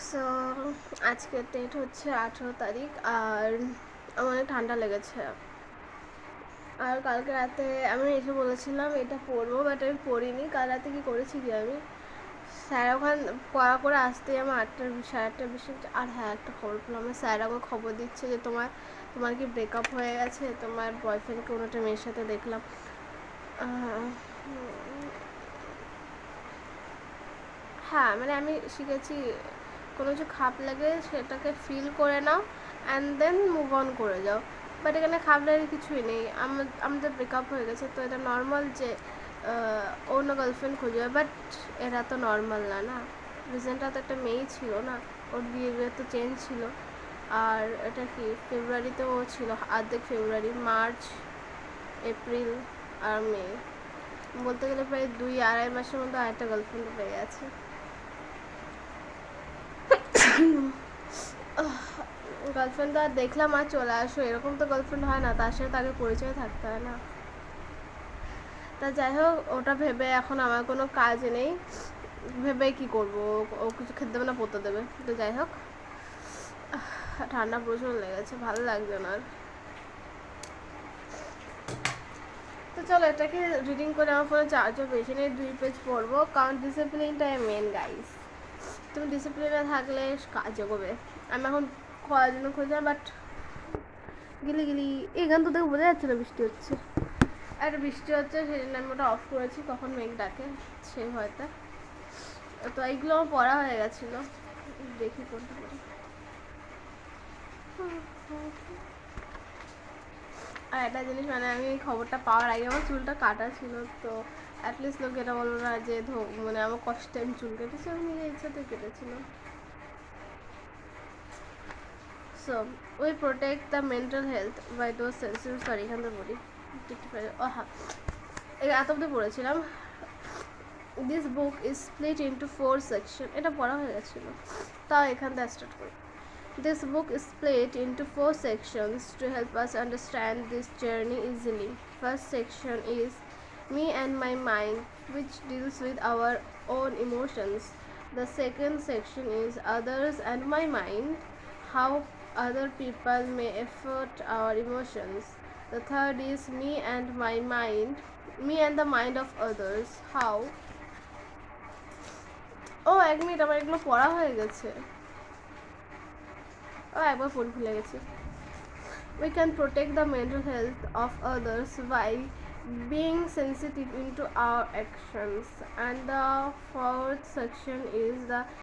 So আজকের date হচ্ছে 18 তারিখ, আর আমার অনেক ঠান্ডা লেগেছে। আর কালকে রাতে আমি এসে বলেছিলাম এটা পরবো, বাট আমি পরিনি। কাল রাতে কি করেছি কি আমি, স্যার ওখান পড়া করে আসতেই আমার 8:30 আর হ্যাঁ, একটা খবর পেলাম, আমার স্যার আমাকে খবর দিচ্ছে যে তোমার কি ব্রেকআপ হয়ে গেছে, তোমার বয়ফ্রেন্ডকে অন্য একটা মেয়ের সাথে দেখলাম। হ্যাঁ, মানে আমি শিখেছি কোনো কিছু খারাপ লাগে সেটাকে ফিল করে নাও অ্যান্ড দেন মুভ অন করে যাও। বাট এখানে খারাপ লাগার কিছুই নেই, আমাদের ব্রেকআপ হয়ে গেছে, তো এটা নর্মাল যে অন্য গার্লফ্রেন্ড খুঁজবে। বাট এরা তো নর্মাল না, না। রিসেন্টটা তো একটা মেয়েই ছিল না, ওর বিহেভিয়ার তো চেঞ্জ ছিল। আর এটা কি ফেব্রুয়ারিতেও ছিল, অর্ধেক ফেব্রুয়ারি, মার্চ, এপ্রিল আর মে, বলতে গেলে প্রায় 2-2.5 মাসের মধ্যে আরেকটা গার্লফ্রেন্ড পেয়ে গেছে। গার্লফ্রেন্ড তো আর দেখলাম আর চলে আসো, এরকম তো গার্লফ্রেন্ড হয় না, তার সাথে তাকে পরিচয় থাকতে হয় না। তা যাই হোক, ওটা ভেবে এখন আমার কোনো কাজ নেই, ভেবে কি করবো, ও কিছু খেতে দেবে না, পড়তে দেবে। তো যাই হোক, ঠান্ডা প্রচুর লেগেছে, ভালো লাগছে না আর। তো চলো এটাকে রিডিং করে আমার ফোনে চার্জও বেশি নেই, 2 পেজ পড়বো, কারণ ডিসিপ্লিনটাই মেন গাইস। তুমি ডিসিপ্লিনে থাকলে কাজ এগোবে। আমি এখন খোয়ার জন্য খুঁজলাম, বাট গিলি এই গান তো দেখে বোঝা যাচ্ছে না বৃষ্টি হচ্ছে। একটা বৃষ্টি হচ্ছে, সেই জন্য আমি ওটা অফ করেছি, কখন মেঘ ডাকে সেই ভয়টা। তো এইগুলো আমার পড়া হয়ে গেছিলো, দেখি কোনটা পড়ি। আর একটা জিনিস, মানে আমি এই খবরটা পাওয়ার আগে আমার চুলটা কাটা ছিল, তো অ্যাটলিস্ট লোক এটা বলবো না যে মানে আমার কষ্টে আমি চুল কেটেছি, আমি নিজের ইচ্ছাতে কেটেছিলাম। So, we protect the mental health by those sensitive. Sorry, এখান থেকে বলি হ্যাঁ, এত অব্দি পড়েছিলাম। This book is split into 4 sections. এটা পড়া হয়ে গেছিল, তাও এখান থেকে স্টার্ট করি। This book is split into 4 sections to help us understand this journey easily. First section is Me and My Mind, which deals with our own emotions. The second section is Others and My Mind, how other people may affect our emotions. The third is Me and My Mind, Me and the Mind of Others, how. ও এক minute, আমার এগুলো পড়া হয়ে গেছে, একবার phone ভুলে গেছি। We can protect the mental health of others by being sensitive into our actions. And the fourth section is the